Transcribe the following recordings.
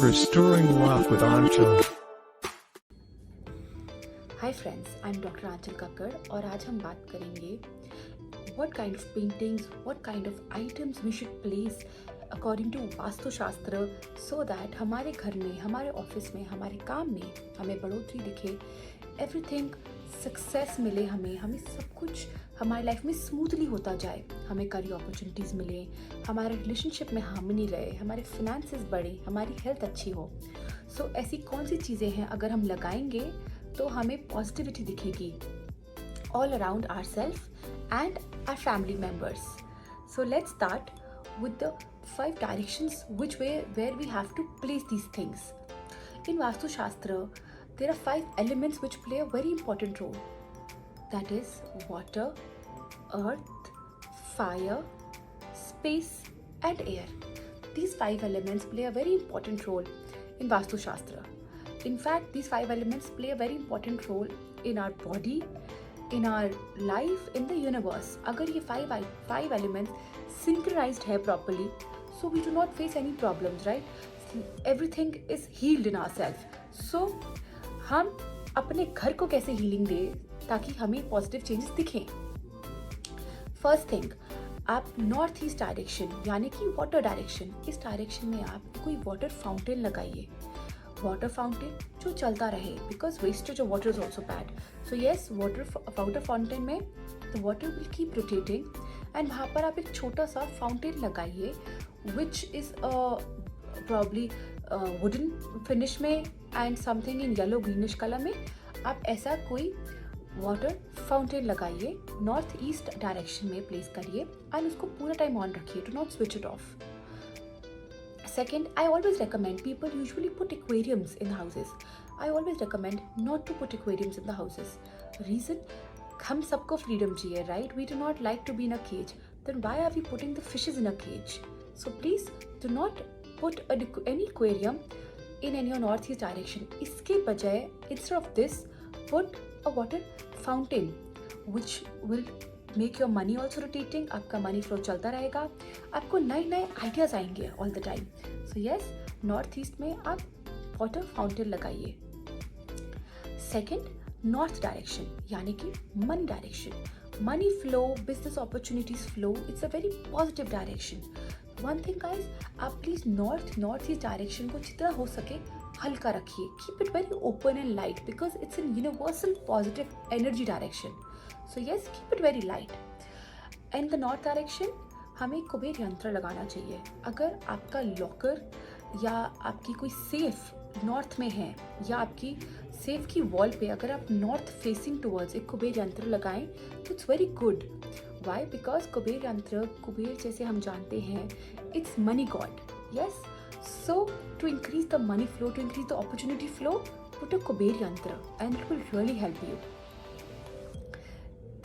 Restoring Love with Anchal. Hi friends, I am doctor Anchal Kakkar और आज हम बात करेंगे what kind of paintings, what kind of items we should place according to Vastushastra so that हमारे घर में, हमारे ऑफिस में, हमारे काम में हमें बढ़ोतरी दिखे, एवरीथिंग सक्सेस मिले, हमें सब कुछ हमारी लाइफ में स्मूथली होता जाए, हमें करियर अपॉर्चुनिटीज़ मिले, हमारे रिलेशनशिप में हार्मनी रहे, हमारे फिनेंसेस बढ़े, हमारी हेल्थ अच्छी हो। सो ऐसी कौन सी चीज़ें हैं अगर हम लगाएंगे तो हमें पॉजिटिविटी दिखेगी all around ourselves and our family members. So let's start with the 5 directions where we have to place these things. In Vastu Shastra, there are 5 elements which play a very important role. That is water, earth, fire, space and air. These 5 elements play a very important role in Vastu Shastra. In fact, these 5 elements play a very important role in our body, in our life, in the universe. अगर ये 5 elements synchronized है properly, so we do not face any problems, right? Everything is healed in ourselves. So हम अपने घर को कैसे healing दें ताकि हमें positive changes दिखें? First thing, आप नॉर्थ ईस्ट डायरेक्शन यानी कि वाटर डायरेक्शन, इस डायरेक्शन में आप कोई वाटर फाउंटेन लगाइए। वाटर फाउंटेन जो चलता रहे, because wastage of water is also bad. So yes, water fountain में the water will keep rotating and वहाँ पर आप एक छोटा सा फाउंटेन लगाइए which is probably wooden finish में and something in yellow greenish colour में। आप ऐसा कोई वाटर फाउंटेन लगाइए, नॉर्थ ईस्ट डायरेक्शन में प्लेस करिए एंड उसको पूरा टाइम ऑन रखिए, do not switch it of. Second, I always recommend, people usually put aquariums in houses. I always recommend not to put aquariums in the houses. Reason, हम सबको freedom चाहिए, right? We do not like to be in a cage. Then why are we putting the fishes in a cage? So please do not put any aquarium in any northeast direction. इसके बजाय, instead of this, put a water fountain which will make your money also rotating. आपका money flow चलता रहेगा, आपको नए नए ideas आएंगे all the time. So yes, north east में आप वाटर फाउंटेन लगाइए। सेकेंड, नॉर्थ डायरेक्शन यानी कि money direction, money flow, business opportunities flow, it's a very positive direction. One thing guys, आप प्लीज नॉर्थ ईस्ट डायरेक्शन को जितना हो सके हल्का रखिए, keep it very open and light because it's an universal positive energy direction. So yes, keep it very light. And the north direction, हमें कुबेर यंत्र लगाना चाहिए। अगर आपका लॉकर या आपकी कोई सेफ नॉर्थ में है या आपकी सेफ की वॉल पे अगर आप नॉर्थ फेसिंग टूवर्ड्स एक कुबेर यंत्र लगाएं तो it's very good. Why? Because Kuber yantra, Kuber जैसे हम जानते हैं, it's money God. Yes, so to increase the money flow, to increase the opportunity flow, put a Kuber yantra and it will really help you.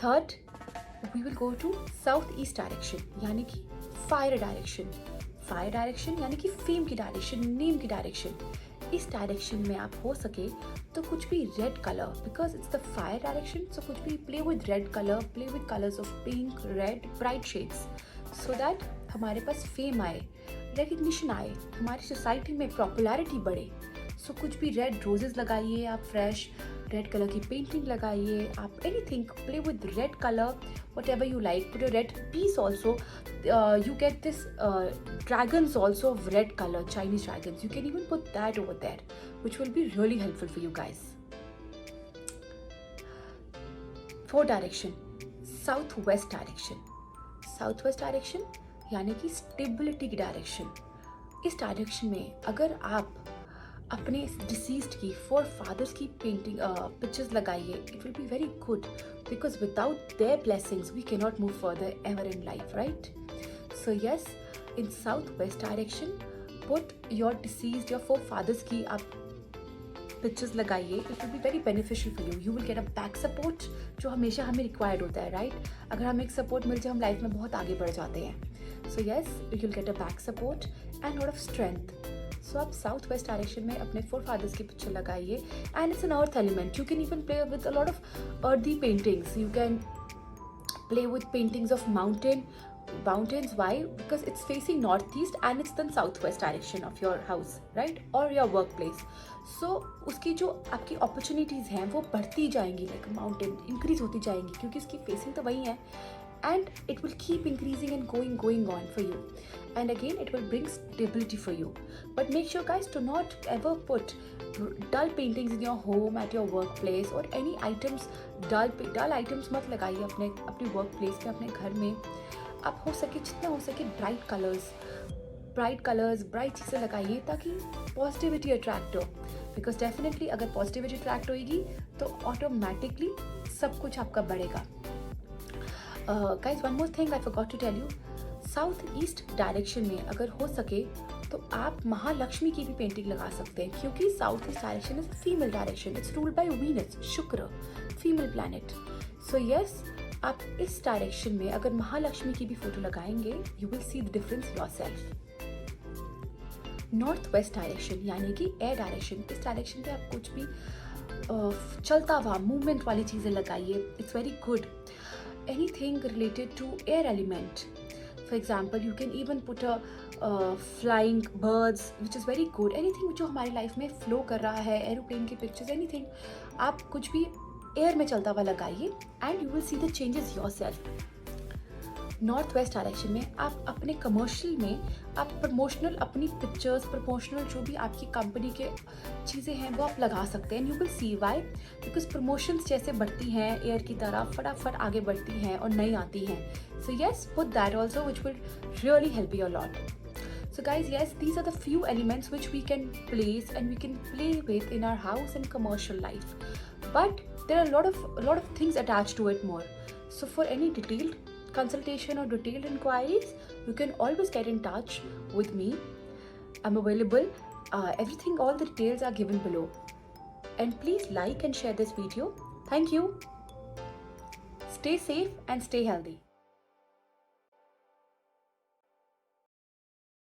Third, we will go to south east direction यानी कि fire direction. Fire direction यानी कि fame की direction, name की direction. इस direction में आप हो सके तो कुछ भी red colour, because it's the fire direction, so कुछ भी play with red colour, play with colours of pink, red, bright shades, so that हमारे पास फेम आए, रिकग्निशन आए, हमारी सोसाइटी में पॉपुलैरिटी बढ़े। सो कुछ भी रेड रोजेस लगाइए, आप फ्रेश रेड कलर की पेंटिंग लगाइए, आप anything, play with red colour, whatever you like, put a red piece also, you get this dragons also of red colour, Chinese dragons, you can even put that over there which will be really helpful for you guys. Fourth direction, south west direction. South west direction यानी कि stability की direction. इस direction में अगर आप अपने deceased की forefathers की पेंटिंग पिक्चर्स लगाइए, it will be very good because without their blessings we can not move further ever in life, right? So yes, in south west direction put your deceased, your forefathers की आप pictures लगाइए, it will be very beneficial for you. You will get a back support जो हमेशा हमें required होता है, right? अगर हमें एक सपोर्ट मिल जाए हम लाइफ में बहुत आगे बढ़ जाते हैं। So yes, you will get a back support and lot of strength. So आप साउथ वेस्ट डायरेक्शन में अपने फोर फादर्स की पिक्चर लगाइए and it's an earth element. You can even play with a lot of earthy paintings, you can play with paintings of mountain, mountains. Why? Because it's facing northeast and it's the southwest direction of your house, right? Or your workplace. So उसकी जो आपकी opportunities हैं वो बढ़ती जाएंगी, like mountain increase होती जाएंगी, क्योंकि इसकी facing तो वही है, and it will keep increasing and going on for you, and again it will bring stability for you. But make sure guys to not ever put dull paintings in your home, at your workplace, or any items. dull items मत लगाइए अपने workplace में, अपने घर में. आप हो सके जितना हो सके bright colors, bright चीज़ें लगाइए ताकि पॉजिटिविटी अट्रैक्ट हो. बिकॉज डेफिनेटली अगर पॉजिटिविटी अट्रैक्ट होगी तो ऑटोमेटिकली सब कुछ आपका बढ़ेगा. Guys one more thing I forgot to tell you, south east direction में अगर हो सके तो आप महालक्ष्मी की भी पेंटिंग लगा सकते हैं, क्योंकि south east direction is female direction. It's ruled by Venus, शुक्र, फीमेल प्लैनेट. सो यस, आप इस डायरेक्शन में अगर महालक्ष्मी की भी फोटो लगाएंगे, you will see the difference yourself. North west direction यानी कि एयर डायरेक्शन, इस डायरेक्शन पे आप कुछ भी चलता हुआ मूवमेंट वाली चीज़ें लगाइए. It's very good. Anything related to air element, for example you can even put a flying birds, which is very good. Anything जो हमारी लाइफ में फ्लो कर रहा है, एरोप्लेन की पिक्चर्स, एनीथिंग, आप कुछ भी एयर में चलता हुआ लगाइए and you will see the changes yourself. North west direction में आप अपने कमर्शियल में आप प्रमोशनल अपनी पिक्चर्स, प्रमोशनल जो भी आपकी कंपनी के चीज़ें हैं वो आप लगा सकते हैं. You will see why, because promotions जैसे बढ़ती हैं एयर की तरह फटाफट आगे बढ़ती हैं और नई आती हैं. So yes, put that also which will really help you a lot. So guys, yes, these are the few elements which we can place and we can play with in our house and commercial life. But there are a lot of things attached to it more. So for any detailed consultation or detailed inquiries, you can always get in touch with me. I'm available. Everything, all the details are given below. And please like and share this video. Thank you. Stay safe and stay healthy.